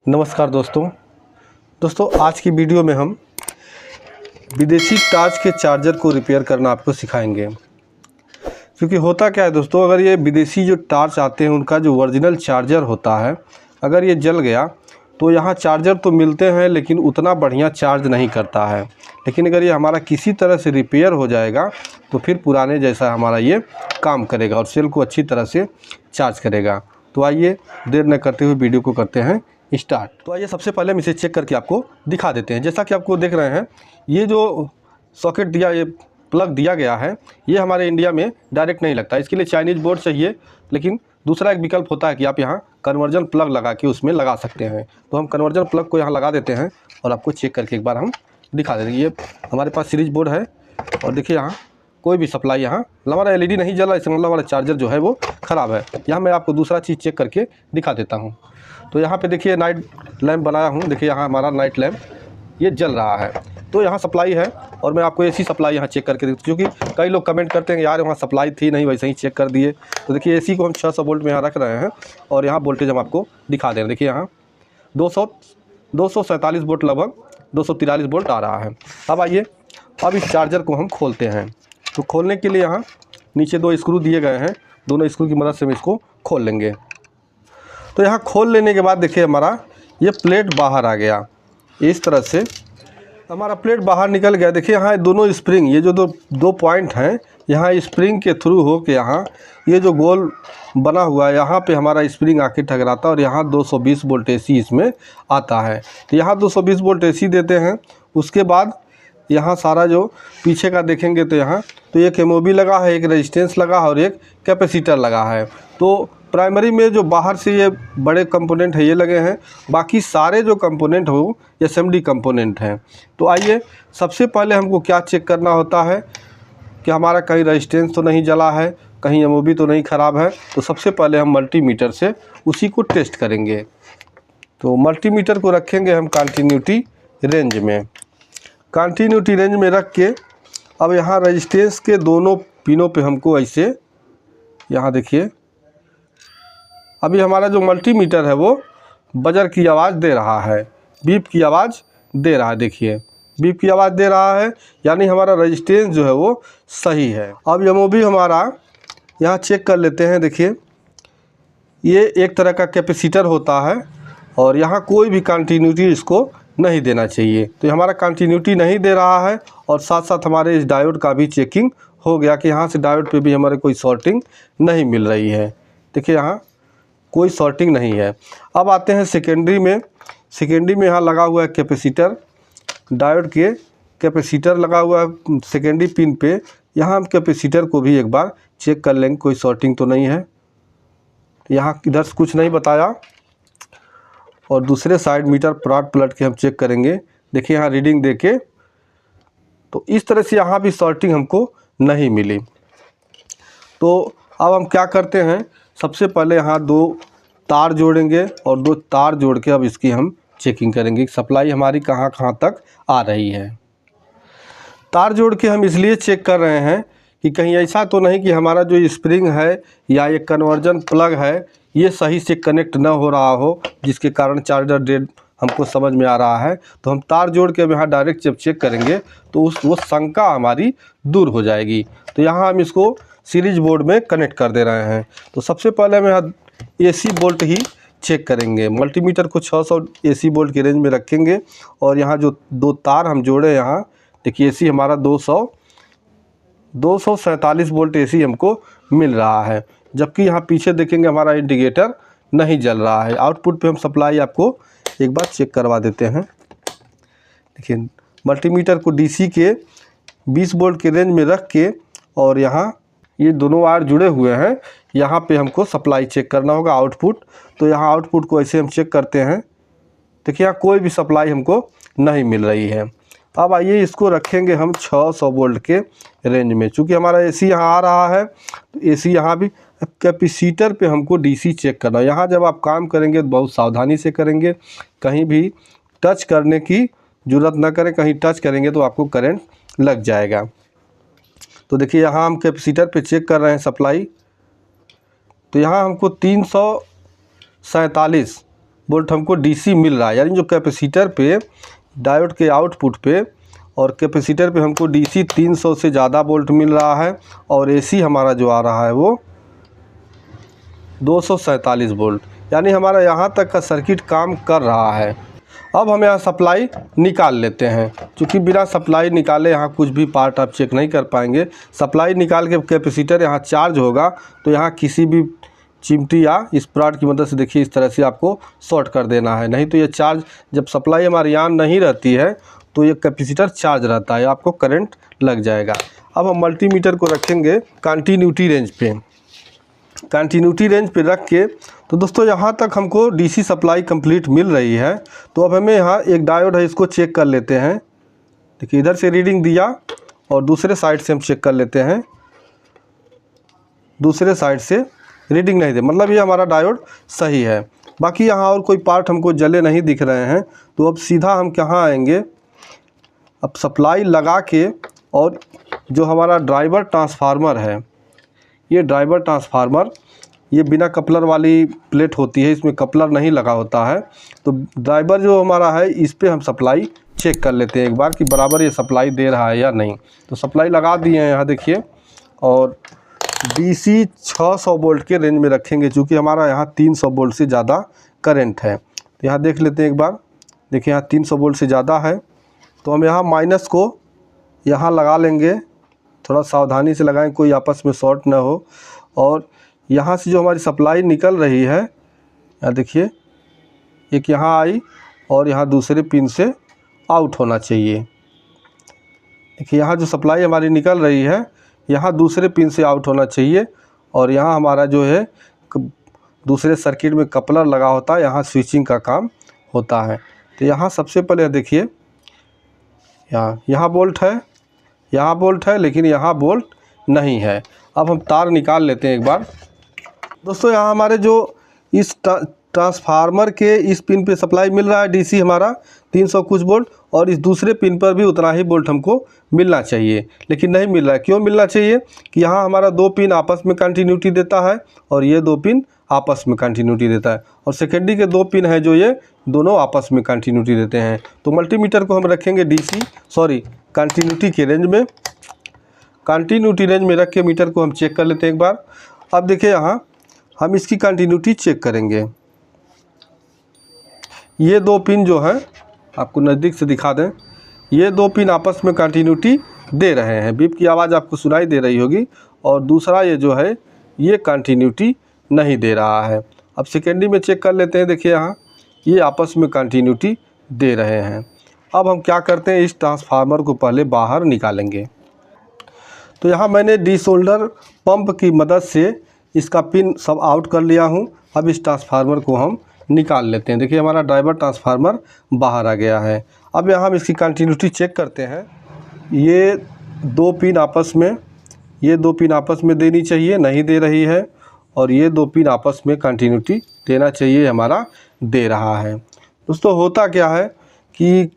नमस्कार दोस्तों आज की वीडियो में हम विदेशी टार्च के चार्जर को रिपेयर करना आपको सिखाएंगे। क्योंकि होता क्या है दोस्तों, अगर ये विदेशी जो टार्च आते हैं उनका जो ओरिजिनल चार्जर होता है, अगर ये जल गया तो यहाँ चार्जर तो मिलते हैं लेकिन उतना बढ़िया चार्ज नहीं करता है। लेकिन अगर ये हमारा किसी तरह से रिपेयर हो जाएगा तो फिर पुराने जैसा हमारा ये काम करेगा और सेल को अच्छी तरह से चार्ज करेगा। तो आइए देर न करते हुए वीडियो को करते हैं स्टार्ट। तो आइए सबसे पहले हम इसे चेक करके आपको दिखा देते हैं। जैसा कि आपको देख रहे हैं, ये जो सॉकेट दिया, ये प्लग दिया गया है, ये हमारे इंडिया में डायरेक्ट नहीं लगता। इसके लिए चाइनीज़ बोर्ड चाहिए। लेकिन दूसरा एक विकल्प होता है कि आप यहाँ कन्वर्जन प्लग लगा के उसमें लगा सकते हैं। तो हम कन्वर्जन प्लग को यहाँ लगा देते हैं और आपको चेक करके एक बार हम दिखा देंगे। ये हमारे पास सीरीज बोर्ड है और देखिए यहाँ कोई भी सप्लाई, यहाँ हमारा एलईडी नहीं जला, इसका मतलब हमारा चार्जर जो है वो ख़राब है। यहाँ मैं आपको दूसरा चीज़ चेक करके दिखा देता हूँ। तो यहाँ पे देखिए नाइट लैंप बनाया हूँ। देखिए यहाँ हमारा नाइट लैंप ये जल रहा है। तो यहाँ सप्लाई है और मैं आपको एसी सप्लाई यहाँ चेक करके देखता हूँ, क्योंकि कई लोग कमेंट करते हैं यार वहाँ सप्लाई थी नहीं, वैसे ही चेक कर दिए। तो देखिए एसी को हम 600 वोल्ट में यहाँ रख रहे हैं और यहाँ वोल्टेज हम आपको दिखा दे रहे हैं। देखिए यहाँ 247 वोल्ट, लगभग 243 वोल्ट आ रहा है। अब आइए अब इस चार्जर को हम खोलते हैं। तो खोलने के लिए यहाँ नीचे 2 स्क्रू दिए गए हैं, दोनों स्क्रू की मदद से हम इसको खोल लेंगे। तो यहाँ खोल लेने के बाद देखिए हमारा ये प्लेट बाहर आ गया। इस तरह से हमारा प्लेट बाहर निकल गया। देखिए यहाँ दोनों स्प्रिंग, ये जो दो पॉइंट हैं, यहाँ स्प्रिंग के थ्रू हो के यहाँ ये जो गोल बना हुआ है, यहाँ पे हमारा स्प्रिंग आके टकराता है और यहाँ 220 वोल्ट एसी इसमें आता है। तो यहाँ 220 वोल्ट एसी देते हैं। उसके बाद यहाँ सारा जो पीछे का देखेंगे तो यहाँ तो एक एमओबी लगा है, एक रेजिस्टेंस लगा है और एक कैपेसिटर लगा है। तो प्राइमरी में जो बाहर से ये बड़े कंपोनेंट है ये लगे हैं, बाकी सारे जो कंपोनेंट हो ये एसएमडी कंपोनेंट हैं। तो आइए सबसे पहले हमको क्या चेक करना होता है कि हमारा कहीं रेजिस्टेंस तो नहीं जला है, कहीं एमओबी तो नहीं ख़राब है। तो सबसे पहले हम मल्टीमीटर से उसी को टेस्ट करेंगे। तो मल्टीमीटर को रखेंगे हम कंटिन्यूटी रेंज में। कंटिन्यूटी रेंज में रख के अब यहाँ रेजिस्टेंस के दोनों पिनों पे हमको ऐसे, यहाँ देखिए अभी हमारा जो मल्टीमीटर है वो बजर की आवाज़ दे रहा है, बीप की आवाज़ दे रहा है। देखिए बीप की आवाज़ दे रहा है, यानी हमारा रेजिस्टेंस जो है वो सही है। अब एमओबी हमारा यहाँ चेक कर लेते हैं। देखिए ये एक तरह का कैपेसिटर होता है और यहाँ कोई भी कंटिन्यूटी इसको नहीं देना चाहिए। तो हमारा कंटिन्यूटी नहीं दे रहा है और साथ साथ हमारे इस डायोड का भी चेकिंग हो गया कि यहाँ से डायोड पे भी हमारे कोई शॉर्टिंग नहीं मिल रही है। देखिए यहाँ कोई शॉर्टिंग नहीं है। अब आते हैं सेकेंडरी में। सेकेंडरी में यहाँ लगा हुआ है कैपेसिटर, डायोड के कैपेसिटर लगा हुआ है सेकेंडरी पिन पे। यहाँ हम कैपेसिटर को भी एक बार चेक कर लेंगे, कोई शॉर्टिंग तो नहीं है। यहाँ इधर से कुछ नहीं बताया और दूसरे साइड मीटर प्लॉट पलट के हम चेक करेंगे। देखिए यहाँ रीडिंग देके तो इस तरह से यहाँ भी शॉर्टिंग हमको नहीं मिली। तो अब हम क्या करते हैं, सबसे पहले यहाँ 2 तार जोड़ेंगे और 2 तार जोड़ के अब इसकी हम चेकिंग करेंगे कि सप्लाई हमारी कहाँ कहाँ तक आ रही है। तार जोड़ के हम इसलिए चेक कर रहे हैं कि कहीं ऐसा तो नहीं कि हमारा जो स्प्रिंग है या ये कन्वर्जन प्लग है ये सही से कनेक्ट ना हो रहा हो, जिसके कारण चार्जर डेड हमको समझ में आ रहा है। तो हम तार जोड़ के अब यहाँ डायरेक्ट जब चेक करेंगे तो वो शंका हमारी दूर हो जाएगी। तो यहाँ हम इसको सीरीज बोर्ड में कनेक्ट कर दे रहे हैं। तो सबसे पहले हम यहाँ एसी वोल्ट ही चेक करेंगे। मल्टीमीटर को 600 एसी वोल्ट की रेंज में रखेंगे और यहाँ जो 2 तार हम जोड़े, यहाँ देखिए एसी हमारा 247 वोल्ट एसी हमको मिल रहा है। जबकि यहाँ पीछे देखेंगे हमारा इंडिकेटर नहीं जल रहा है। आउटपुट पे हम सप्लाई आपको एक बार चेक करवा देते हैं। देखिए मल्टीमीटर को डीसी के 20 वोल्ट के रेंज में रख के और यहाँ ये दोनों वायर जुड़े हुए हैं, यहाँ पे हमको सप्लाई चेक करना होगा आउटपुट। तो यहाँ आउटपुट को ऐसे हम चेक करते हैं। देखिए यहाँ कोई भी सप्लाई हमको नहीं मिल रही है। अब आइए इसको रखेंगे हम 600 वोल्ट के रेंज में। चूँकि हमारा एसी यहाँ आ रहा है तो एसी यहाँ भी, कैपेसिटर पे हमको डीसी चेक करना है। यहाँ जब आप काम करेंगे तो बहुत सावधानी से करेंगे, कहीं भी टच करने की ज़रूरत ना करें। कहीं टच करेंगे तो आपको करंट लग जाएगा। तो देखिए यहाँ हम कैपेसिटर पे चेक कर रहे हैं सप्लाई। तो यहाँ हमको 347 वोल्ट हमको डीसी मिल रहा है, यानी जो कैपेसिटर पे डायोड के आउटपुट पे और कैपेसिटर पे हमको डीसी 300 से ज़्यादा वोल्ट मिल रहा है और एसी हमारा जो आ रहा है वो 247 वोल्ट, यानी हमारा यहाँ तक का सर्किट काम कर रहा है। अब हम यहाँ सप्लाई निकाल लेते हैं, क्योंकि बिना सप्लाई निकाले यहाँ कुछ भी पार्ट आप चेक नहीं कर पाएंगे। सप्लाई निकाल के कैपेसिटर यहाँ चार्ज होगा तो यहाँ किसी भी चिमटी या इस प्लाट की मदद से देखिए इस तरह से आपको शॉर्ट कर देना है, नहीं तो ये चार्ज जब सप्लाई हमारी यहाँ नहीं रहती है तो ये कैपेसिटर चार्ज रहता है, आपको करंट लग जाएगा। अब हम मल्टीमीटर को रखेंगे कंटिन्यूटी रेंज पे, कंटिन्यूटी रेंज पे रख के तो दोस्तों यहाँ तक हमको डीसी सप्लाई कंप्लीट मिल रही है। तो अब हमें यहाँ एक डायोड है, इसको चेक कर लेते हैं। देखिए इधर से रीडिंग दिया और दूसरे साइड से हम चेक कर लेते हैं, दूसरे साइड से रीडिंग नहीं दे, मतलब ये हमारा डायोड सही है। बाकी यहाँ और कोई पार्ट हमको जले नहीं दिख रहे हैं। तो अब सीधा हम कहाँ आएंगे, अब सप्लाई लगा के और जो हमारा ड्राइवर ट्रांसफार्मर है, ये ड्राइवर ट्रांसफार्मर ये बिना कपलर वाली प्लेट होती है, इसमें कपलर नहीं लगा होता है। तो ड्राइवर जो हमारा है इस पर हम सप्लाई चेक कर लेते हैं एक बार कि बराबर ये सप्लाई दे रहा है या नहीं। तो सप्लाई लगा दिए हैं यहाँ देखिए, और डीसी 600 वोल्ट के रेंज में रखेंगे, चूँकि हमारा यहाँ 300 वोल्ट से ज़्यादा करंट है। तो यहाँ देख लेते हैं एक बार, देखिए यहाँ 300 वोल्ट से ज़्यादा है। तो हम यहाँ माइनस को यहाँ लगा लेंगे, थोड़ा सावधानी से लगाएं कोई आपस में शॉर्ट ना हो। और यहाँ से जो हमारी सप्लाई निकल रही है, यहाँ देखिए एक यहाँ आई और यहाँ दूसरे पिन से आउट होना चाहिए। देखिए यहाँ जो सप्लाई हमारी निकल रही है यहाँ दूसरे पिन से आउट होना चाहिए, और यहाँ हमारा जो है दूसरे सर्किट में कपलर लगा होता है, यहाँ स्विचिंग का काम होता है। तो यहाँ सबसे पहले देखिए यहाँ बोल्ट है, यहाँ बोल्ट है, लेकिन यहाँ बोल्ट नहीं है। अब हम तार निकाल लेते हैं एक बार। दोस्तों यहाँ हमारे जो इस ट्रांसफार्मर के इस पिन पे सप्लाई मिल रहा है डीसी हमारा 300 कुछ वोल्ट, और इस दूसरे पिन पर भी उतना ही वोल्ट हमको मिलना चाहिए, लेकिन नहीं मिल रहा है। क्यों मिलना चाहिए कि यहाँ हमारा दो पिन आपस में कंटिन्यूटी देता है और ये दो पिन आपस में कंटिन्यूटी देता है, और सेकेंडरी के दो पिन है जो ये दोनों आपस में कंटिन्यूटी देते हैं। तो मल्टीमीटर को हम रखेंगे कंटिन्यूटी के रेंज में, कंटिन्यूटी रेंज में रख के मीटर को हम चेक कर लेते हैं एक बार। अब देखिए यहाँ हम इसकी कंटिन्यूटी चेक करेंगे। ये दो पिन जो है आपको नज़दीक से दिखा दें, ये दो पिन आपस में कंटिन्यूटी दे रहे हैं, बीप की आवाज़ आपको सुनाई दे रही होगी। और दूसरा ये जो है ये कंटिन्यूटी नहीं दे रहा है। अब सेकेंडरी में चेक कर लेते हैं, देखिए यहाँ ये आपस में कंटिन्यूटी दे रहे हैं। अब हम क्या करते हैं, इस ट्रांसफार्मर को पहले बाहर निकालेंगे। तो यहाँ मैंने डीसोल्डर पंप की मदद से इसका पिन सब आउट कर लिया हूँ। अब इस ट्रांसफार्मर को हम निकाल लेते हैं। देखिए हमारा ड्राइवर ट्रांसफार्मर बाहर आ गया है। अब यहाँ हम इसकी कंटिन्यूटी चेक करते हैं। ये दो पिन आपस में देनी चाहिए, नहीं दे रही है, और ये दो पिन आपस में कंटिन्यूटी देना चाहिए, हमारा दे रहा है। दोस्तों होता क्या है कि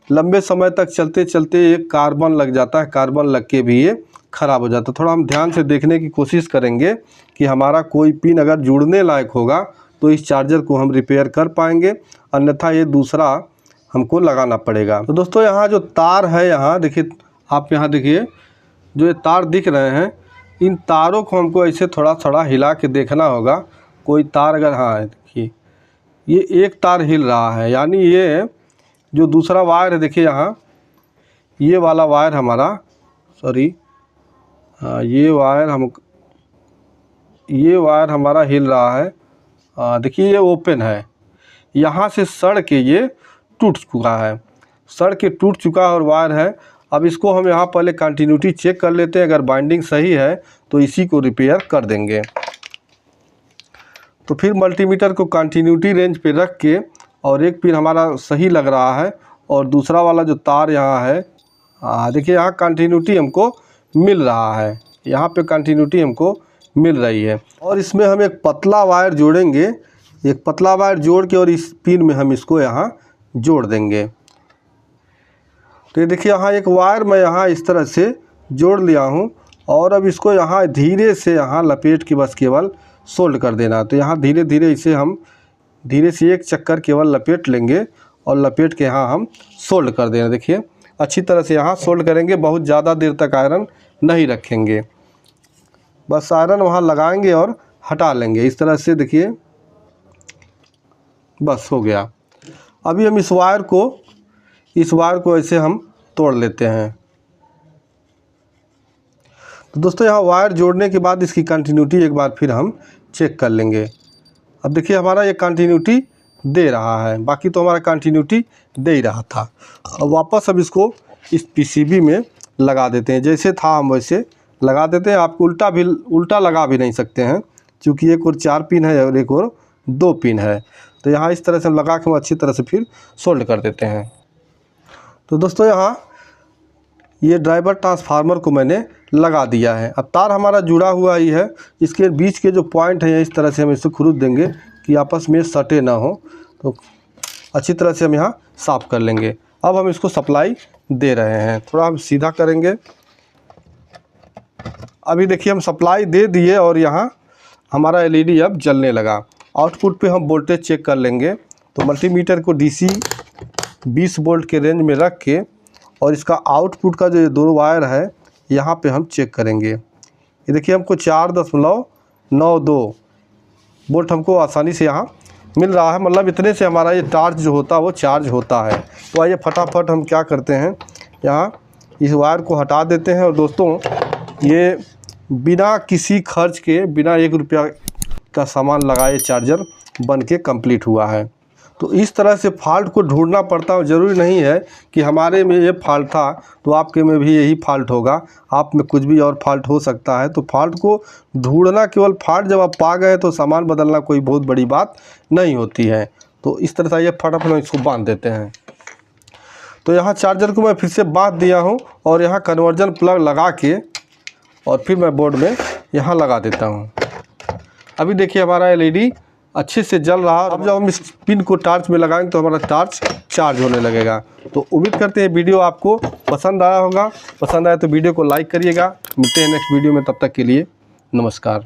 लंबे समय तक चलते चलते एक कार्बन लग जाता है, कार्बन लग के भी ये ख़राब हो जाता है। थोड़ा हम ध्यान से देखने की कोशिश करेंगे कि हमारा कोई पिन अगर जुड़ने लायक होगा तो इस चार्जर को हम रिपेयर कर पाएंगे, अन्यथा ये दूसरा हमको लगाना पड़ेगा। तो दोस्तों यहाँ जो तार है, यहाँ देखिए आप यहाँ देखिए जो ये तार दिख रहे हैं, इन तारों को हमको ऐसे थोड़ा थोड़ा हिला के देखना होगा। कोई तार अगर, हाँ देखिए ये एक तार हिल रहा है, यानी ये जो दूसरा वायर है देखिए यहाँ ये वाला वायर हमारा, सॉरी हाँ ये वायर हमारा हिल रहा है। देखिए ये ओपन है, यहाँ से सड़ के ये टूट चुका है, सड़ के टूट चुका और वायर है। अब इसको हम यहाँ पहले कंटिन्यूटी चेक कर लेते हैं, अगर बाइंडिंग सही है तो इसी को रिपेयर कर देंगे। तो फिर मल्टीमीटर को कंटिन्यूटी रेंज पे रख के, और एक पिन हमारा सही लग रहा है और दूसरा वाला जो तार यहाँ है, देखिए यहाँ कंटिन्यूटी हमको मिल रहा है, यहाँ पे कंटिन्यूटी हमको मिल रही है। और इसमें हम एक पतला वायर जोड़ेंगे, एक पतला वायर जोड़ के और इस पिन में हम इसको यहाँ जोड़ देंगे। तो ये देखिए यहाँ एक वायर मैं यहाँ इस तरह से जोड़ लिया हूँ, और अब इसको यहाँ धीरे से यहाँ लपेट के बस केवल सोल्ड कर देना। तो यहाँ धीरे धीरे इसे हम धीरे से एक चक्कर केवल लपेट लेंगे और लपेट के यहाँ हम सोल्ड कर देंगे। देखिए अच्छी तरह से यहाँ सोल्ड करेंगे, बहुत ज़्यादा देर तक आयरन नहीं रखेंगे, बस आयरन वहाँ लगाएंगे और हटा लेंगे इस तरह से। देखिए बस हो गया। अभी हम इस वायर को ऐसे हम तोड़ लेते हैं। तो दोस्तों यहाँ वायर जोड़ने के बाद इसकी कंटिन्यूटी एक बार फिर हम चेक कर लेंगे। अब देखिए हमारा ये कंटिन्यूटी दे रहा है, बाकी तो हमारा कंटिन्यूटी दे ही रहा था। अब वापस अब इसको इस पीसीबी में लगा देते हैं, जैसे था हम वैसे लगा देते हैं। आप उल्टा लगा भी नहीं सकते हैं, क्योंकि एक और 4 पिन है और एक और 2 पिन है। तो यहाँ इस तरह से हम लगा के हम अच्छी तरह से फिर सोल्ड कर देते हैं। तो दोस्तों यहाँ ये ड्राइवर ट्रांसफार्मर को मैंने लगा दिया है। अब तार हमारा जुड़ा हुआ ही है, इसके बीच के जो पॉइंट हैं इस तरह से हम इसे खुरुद देंगे कि आपस में सटे ना हो। तो अच्छी तरह से हम यहाँ साफ़ कर लेंगे। अब हम इसको सप्लाई दे रहे हैं, थोड़ा हम सीधा करेंगे। अभी देखिए हम सप्लाई दे दिए और यहाँ हमारा एलईडी अब जलने लगा। आउटपुट पे हम वोल्टेज चेक कर लेंगे। तो मल्टीमीटर को डीसी 20 वोल्ट के रेंज में रख के और इसका आउटपुट का जो 2 वायर है यहाँ पे हम चेक करेंगे। ये देखिए हमको 4.92 वोल्ट हमको आसानी से यहाँ मिल रहा है, मतलब इतने से हमारा ये टार्च जो होता है वो चार्ज होता है। तो आइए फटाफट हम क्या करते हैं, यहाँ इस वायर को हटा देते हैं। और दोस्तों ये बिना किसी खर्च के, बिना 1 रुपया का सामान लगाए चार्जर बन के कंप्लीट हुआ है। तो इस तरह से फॉल्ट को ढूंढना पड़ता है। ज़रूरी नहीं है कि हमारे में ये फॉल्ट था तो आपके में भी यही फॉल्ट होगा, आप में कुछ भी और फॉल्ट हो सकता है। तो फॉल्ट को ढूंढना, केवल फॉल्ट जब आप पा गए तो सामान बदलना कोई बहुत बड़ी बात नहीं होती है। तो इस तरह से ये फटाफट हम इसको बांध देते हैं। तो यहाँ चार्जर को मैं फिर से बांध दिया हूँ और यहाँ कन्वर्जन प्लग लगा के और फिर मैं बोर्ड में यहाँ लगा देता हूँ। अभी देखिए हमारा एलईडी अच्छे से जल रहा है। अब जब हम इस पिन को टार्च में लगाएंगे तो हमारा टार्च चार्ज होने लगेगा। तो उम्मीद करते हैं वीडियो आपको पसंद आया होगा। पसंद आया तो वीडियो को लाइक करिएगा। मिलते हैं नेक्स्ट वीडियो में, तब तक के लिए नमस्कार।